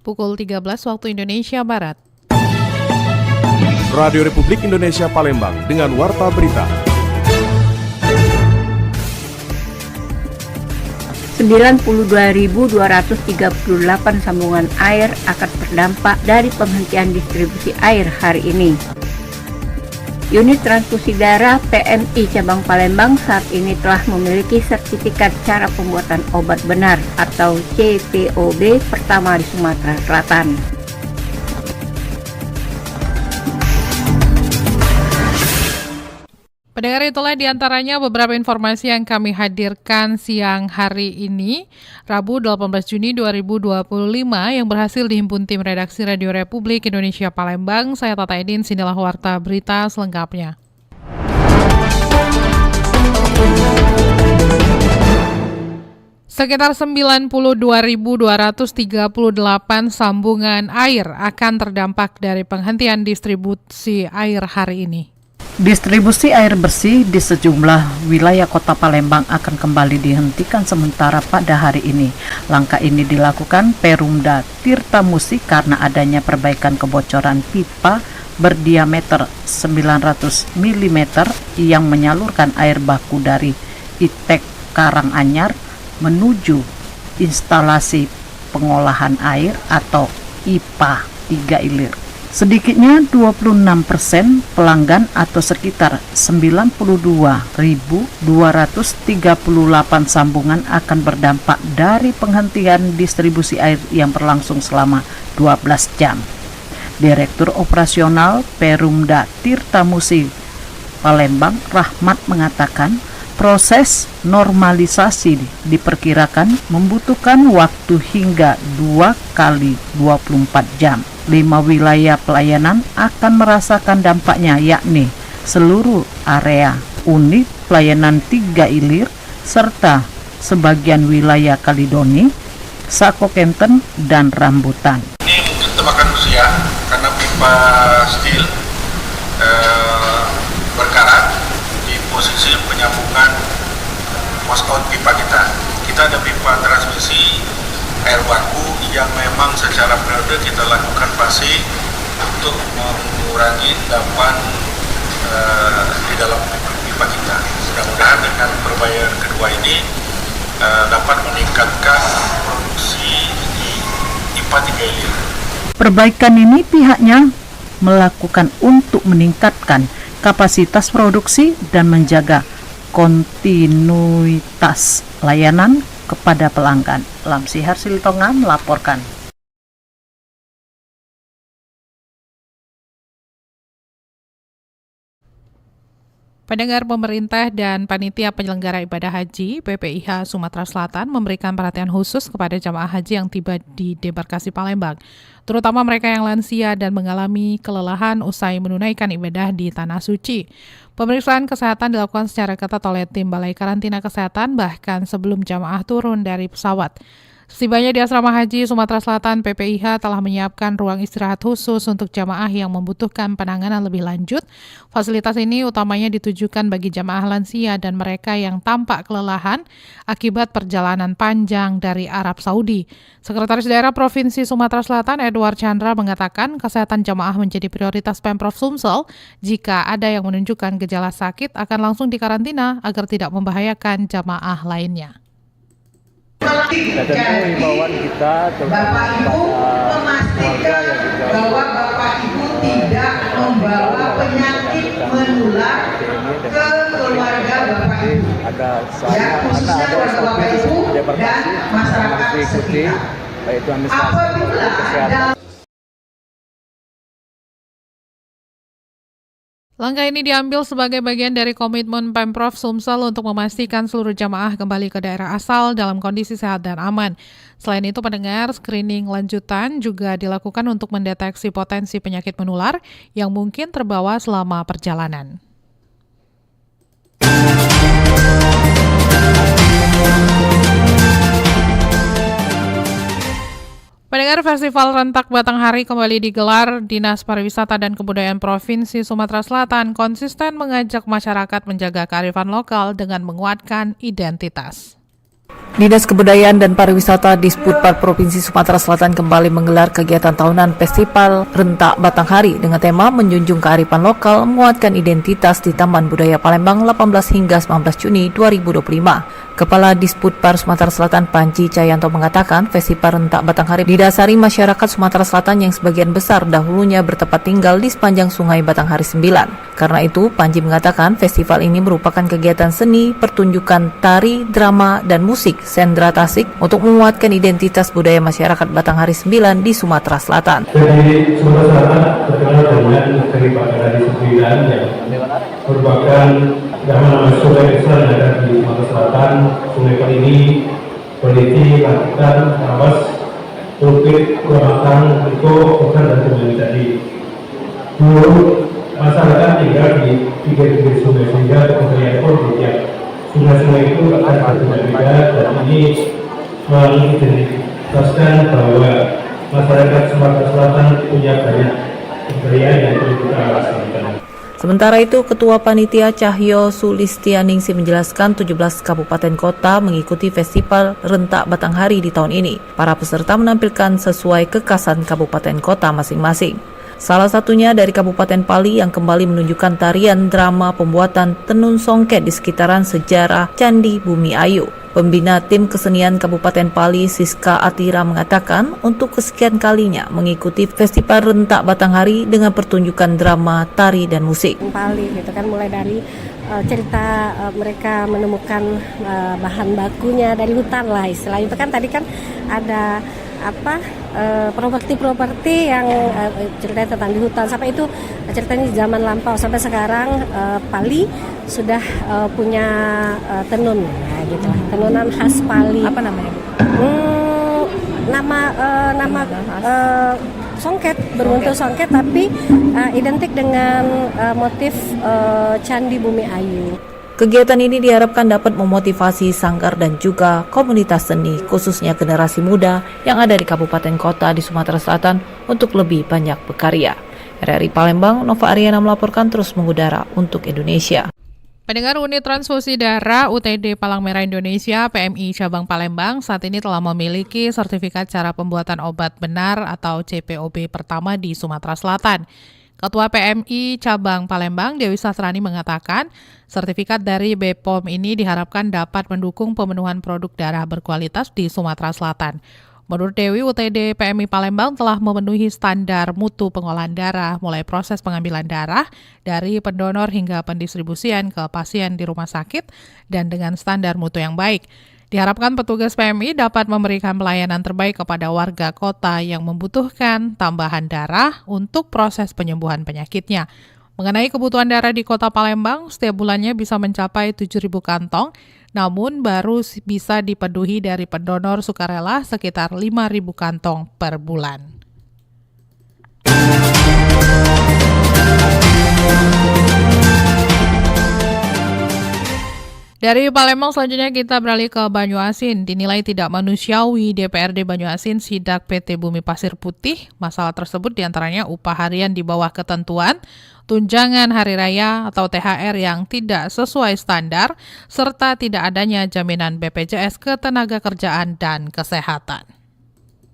pukul 13 waktu Indonesia Barat. Radio Republik Indonesia Palembang dengan Warta Berita. 92.238 sambungan air akan terdampak dari penghentian distribusi air hari ini. Unit transfusi darah PMI Cabang Palembang saat ini telah memiliki sertifikat cara pembuatan obat benar atau CPOB pertama di Sumatera Selatan. Pendengar, itulah diantaranya beberapa informasi yang kami hadirkan siang hari ini, Rabu 18 Juni 2025 yang berhasil dihimpun tim redaksi Radio Republik Indonesia Palembang. Saya Tata Edin, sinilah Warta Berita selengkapnya. Sekitar 92.238 sambungan air akan terdampak dari penghentian distribusi air hari ini. Distribusi air bersih di sejumlah wilayah Kota Palembang akan kembali dihentikan sementara pada hari ini. Langkah ini dilakukan Perumda Tirta Musi karena adanya perbaikan kebocoran pipa berdiameter 900 mm yang menyalurkan air baku dari Itek Karanganyar menuju instalasi pengolahan air atau IPA 3 Ilir. Sedikitnya 26% pelanggan atau sekitar 92.238 sambungan akan berdampak dari penghentian distribusi air yang berlangsung selama 12 jam. Direktur Operasional Perumda Tirta Musi Palembang Rahmat mengatakan proses normalisasi diperkirakan membutuhkan waktu hingga 2 kali 24 jam. 5 wilayah pelayanan akan merasakan dampaknya, yakni seluruh area unit pelayanan 3 Ilir serta sebagian wilayah Kalidoni, Sakokenten, dan Rambutan. Ini mungkin tebakan usia karena pipa steel berkarat di posisi penyambungan washout pipa kita. Kita ada pipa transmisi air baku yang memang secara periode kita lakukan fase untuk mengurangi endapan di dalam pipa kita. Mudah-mudahan dengan perbaikan kedua ini dapat meningkatkan produksi di IPA 3 Ilir. Perbaikan ini pihaknya melakukan untuk meningkatkan kapasitas produksi dan menjaga kontinuitas layanan kepada pelanggan. Lamsihar Siltonga melaporkan. Pendengar, pemerintah dan panitia penyelenggara ibadah haji PPIH Sumatera Selatan memberikan perhatian khusus kepada jamaah haji yang tiba di debarkasi Palembang, terutama mereka yang lansia dan mengalami kelelahan usai menunaikan ibadah di Tanah Suci. Pemeriksaan kesehatan dilakukan secara ketat oleh tim Balai Karantina Kesehatan bahkan sebelum jamaah turun dari pesawat. Setibanya di Asrama Haji Sumatera Selatan, PPIH telah menyiapkan ruang istirahat khusus untuk jamaah yang membutuhkan penanganan lebih lanjut. Fasilitas ini utamanya ditujukan bagi jamaah lansia dan mereka yang tampak kelelahan akibat perjalanan panjang dari Arab Saudi. Sekretaris Daerah Provinsi Sumatera Selatan Edward Chandra mengatakan kesehatan jamaah menjadi prioritas Pemprov Sumsel. Jika ada yang menunjukkan gejala sakit akan langsung dikarantina agar tidak membahayakan jamaah lainnya. Dan tentu himbauan kita Bapak Ibu memastikan bahwa Bapak Ibu tidak membawa penyakit menular ke keluarga Bapak Ibu. Ya, khususnya keluarga Bapak Ibu dan masyarakat sekitar. Apabila ada Langkah ini diambil sebagai bagian dari komitmen Pemprov Sumsel untuk memastikan seluruh jamaah kembali ke daerah asal dalam kondisi sehat dan aman. Selain itu, pendengar, screening lanjutan juga dilakukan untuk mendeteksi potensi penyakit menular yang mungkin terbawa selama perjalanan. Pendengar, Festival Rentak Batanghari kembali digelar. Dinas Pariwisata dan Kebudayaan Provinsi Sumatera Selatan konsisten mengajak masyarakat menjaga kearifan lokal dengan menguatkan identitas. Dinas Kebudayaan dan Pariwisata Disputpar Provinsi Sumatera Selatan kembali menggelar kegiatan tahunan Festival Rentak Batanghari dengan tema menjunjung kearifan lokal, menguatkan identitas di Taman Budaya Palembang 18 hingga 19 Juni 2025. Kepala Disputpar Sumatera Selatan Panji Cayanto mengatakan Festival Rentak Batanghari didasari masyarakat Sumatera Selatan yang sebagian besar dahulunya bertempat tinggal di sepanjang Sungai Batanghari 9. Karena itu, Panji mengatakan festival ini merupakan kegiatan seni, pertunjukan tari, drama, dan musik Sendra Tasik untuk menguatkan identitas budaya masyarakat Batanghari 9 di Sumatera Selatan. Jadi Sumatera Selatan terkenal dengan negeri Batanghari 9 yang merupakan nama sungai besar yang ada di Sumatera Selatan. Sungai ini Peliti, Lantitan, Tawas, Tulpit, Kuamatang, Liko, Okan, dan Sungai tadi. Dulu masyarakat tinggal di pinggir sungai sehingga kemudian pun setiap sungai-sungai itu akan berbeda, dan ini mengidentitaskan bahwa masyarakat Sumatera Selatan punya banyak kebudayaan yang perlu kita laksanakan. Sementara itu, Ketua Panitia Cahyo Sulistianingsih menjelaskan 17 kabupaten kota mengikuti Festival Rentak Batanghari di tahun ini. Para peserta menampilkan sesuai kekhasan kabupaten kota masing-masing. Salah satunya dari Kabupaten Pali yang kembali menunjukkan tarian drama pembuatan tenun songket di sekitaran sejarah Candi Bumi Ayu. Pembina tim kesenian Kabupaten Pali, Siska Atira, mengatakan untuk kesekian kalinya mengikuti Festival Rentak Batanghari dengan pertunjukan drama, tari, dan musik. Pali gitu kan, mulai dari cerita mereka menemukan bahan bakunya dari hutan lah istilahnya. Itu kan tadi kan ada properti yang ceritanya tentang di hutan, sampai itu ceritanya di zaman lampau sampai sekarang. Pali sudah punya tenun, ya, gitu lah, tenunan khas Pali. Apa namanya? Nama songket, berbentuk songket tapi identik dengan motif Candi Bumi Ayu. Kegiatan ini diharapkan dapat memotivasi sanggar dan juga komunitas seni, khususnya generasi muda yang ada di kabupaten kota di Sumatera Selatan untuk lebih banyak berkarya. RRI Palembang, Nova Ariana melaporkan, terus mengudara untuk Indonesia. Pendengar, Unit Transfusi Darah UTD Palang Merah Indonesia PMI Cabang Palembang saat ini telah memiliki sertifikat cara pembuatan obat benar atau CPOB pertama di Sumatera Selatan. Ketua PMI Cabang Palembang, Dewi Sastrani, mengatakan sertifikat dari BPOM ini diharapkan dapat mendukung pemenuhan produk darah berkualitas di Sumatera Selatan. Menurut Dewi, UTD PMI Palembang telah memenuhi standar mutu pengolahan darah, mulai proses pengambilan darah dari pendonor hingga pendistribusian ke pasien di rumah sakit dan dengan standar mutu yang baik. Diharapkan petugas PMI dapat memberikan pelayanan terbaik kepada warga kota yang membutuhkan tambahan darah untuk proses penyembuhan penyakitnya. Mengenai kebutuhan darah di kota Palembang, setiap bulannya bisa mencapai 7.000 kantong, namun baru bisa dipenuhi dari pendonor sukarela sekitar 5.000 kantong per bulan. Dari Palembang selanjutnya kita beralih ke Banyuasin. Dinilai tidak manusiawi, DPRD Banyuasin sidak PT Bumi Pasir Putih. Masalah tersebut diantaranya upah harian di bawah ketentuan, tunjangan hari raya atau THR yang tidak sesuai standar, serta tidak adanya jaminan BPJS Ketenagakerjaan dan Kesehatan.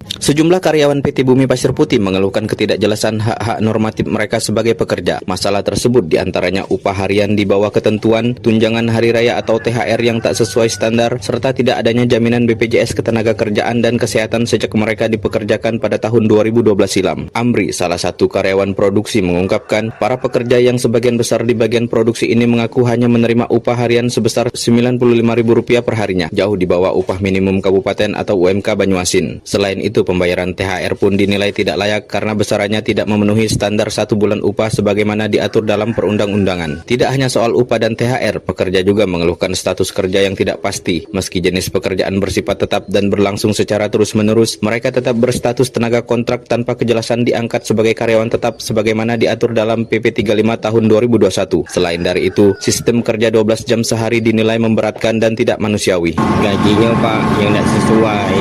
Sejumlah karyawan PT Bumi Pasir Putih mengeluhkan ketidakjelasan hak-hak normatif mereka sebagai pekerja. Masalah tersebut diantaranya upah harian di bawah ketentuan, tunjangan hari raya atau THR yang tak sesuai standar, serta tidak adanya jaminan BPJS Ketenagakerjaan dan Kesehatan sejak mereka dipekerjakan pada tahun 2012 silam. Amri, salah satu karyawan produksi, mengungkapkan para pekerja yang sebagian besar di bagian produksi ini mengaku hanya menerima upah harian sebesar Rp95.000 per harinya, jauh di bawah upah minimum kabupaten atau UMK Banyuasin. Selain itu, pembayaran THR pun dinilai tidak layak karena besarannya tidak memenuhi standar 1 bulan upah sebagaimana diatur dalam perundang-undangan. Tidak hanya soal upah dan THR, pekerja juga mengeluhkan status kerja yang tidak pasti. Meski jenis pekerjaan bersifat tetap dan berlangsung secara terus-menerus, mereka tetap berstatus tenaga kontrak tanpa kejelasan diangkat sebagai karyawan tetap sebagaimana diatur dalam PP 35 tahun 2021. Selain dari itu, sistem kerja 12 jam sehari dinilai memberatkan dan tidak manusiawi. Gajinya Pak yang tidak sesuai,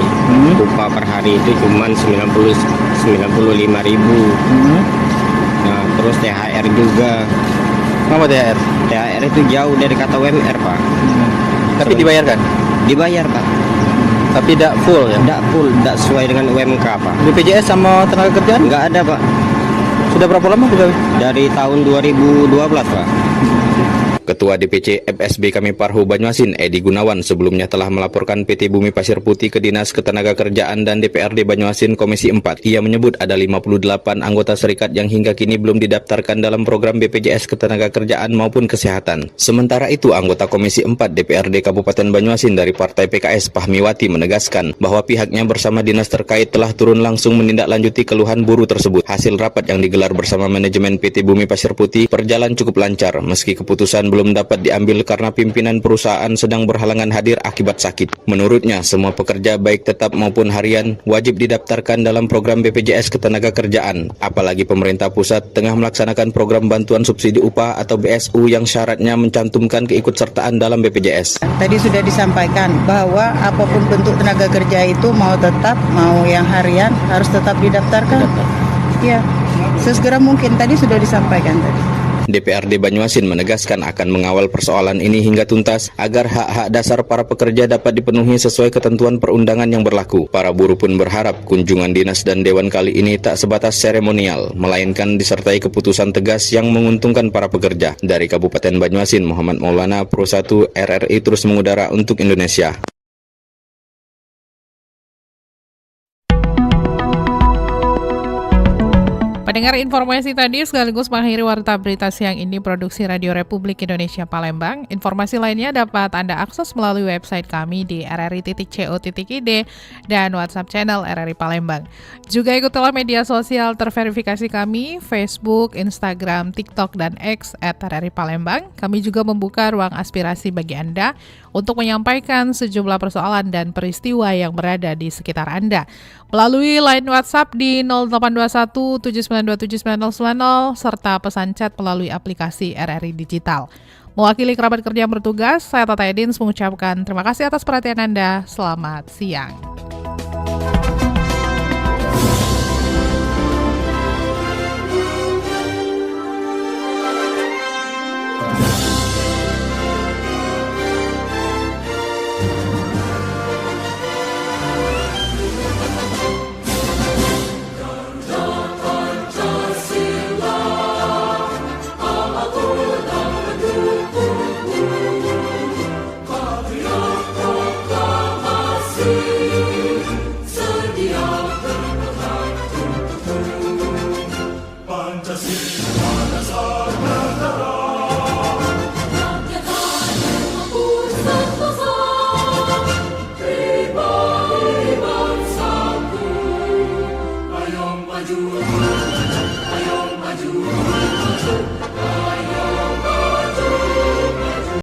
upah per hari itu cuma 95.000. Nah, terus THR juga. Apa THR? THR itu jauh dari kata UMR Pak. Tapi dibayarkan? Dibayar Pak. Tapi tidak full ya? Tidak full, tidak sesuai dengan UMK Pak. BPJS sama tenaga kerjaan? Nggak ada Pak. Sudah berapa lama pegawai? Dari tahun 2012 Pak. Ketua DPC FSB Kami Parhu Banyuasin, Edi Gunawan, sebelumnya telah melaporkan PT Bumi Pasir Putih ke Dinas Ketenagakerjaan dan DPRD Banyuasin Komisi 4. Ia menyebut ada 58 anggota serikat yang hingga kini belum didaftarkan dalam program BPJS Ketenagakerjaan maupun Kesehatan. Sementara itu, anggota Komisi 4 DPRD Kabupaten Banyuasin dari Partai PKS Pahmiwati menegaskan bahwa pihaknya bersama dinas terkait telah turun langsung menindaklanjuti keluhan buruh tersebut. Hasil rapat yang digelar bersama manajemen PT Bumi Pasir Putih berjalan cukup lancar, meski keputusan belum dapat diambil karena pimpinan perusahaan sedang berhalangan hadir akibat sakit. Menurutnya, semua pekerja baik tetap maupun harian wajib didaftarkan dalam program BPJS Ketenagakerjaan. Apalagi pemerintah pusat tengah melaksanakan program bantuan subsidi upah atau BSU yang syaratnya mencantumkan keikutsertaan dalam BPJS. Tadi sudah disampaikan bahwa apapun bentuk tenaga kerja itu mau tetap, mau yang harian harus tetap didaftarkan. Ya, sesegera mungkin tadi sudah disampaikan tadi. DPRD Banyuasin menegaskan akan mengawal persoalan ini hingga tuntas agar hak-hak dasar para pekerja dapat dipenuhi sesuai ketentuan perundangan yang berlaku. Para buruh pun berharap kunjungan dinas dan dewan kali ini tak sebatas seremonial, melainkan disertai keputusan tegas yang menguntungkan para pekerja. Dari Kabupaten Banyuasin, Muhammad Maulana, Pro 1 RRI terus mengudara untuk Indonesia. Pendengar, informasi tadi sekaligus mengakhiri Warta Berita Siang ini produksi Radio Republik Indonesia Palembang. Informasi lainnya dapat Anda akses melalui website kami di rri.co.id dan WhatsApp channel RRI Palembang. Juga ikutilah media sosial terverifikasi kami, Facebook, Instagram, TikTok, dan X @RRI Palembang. Kami juga membuka ruang aspirasi bagi Anda untuk menyampaikan sejumlah persoalan dan peristiwa yang berada di sekitar Anda. Melalui line WhatsApp di 0821 79279090 serta pesan chat melalui aplikasi RRI Digital. Mewakili kerabat kerja yang bertugas, saya Tata Edins mengucapkan terima kasih atas perhatian Anda. Selamat siang. Maju, ayo maju.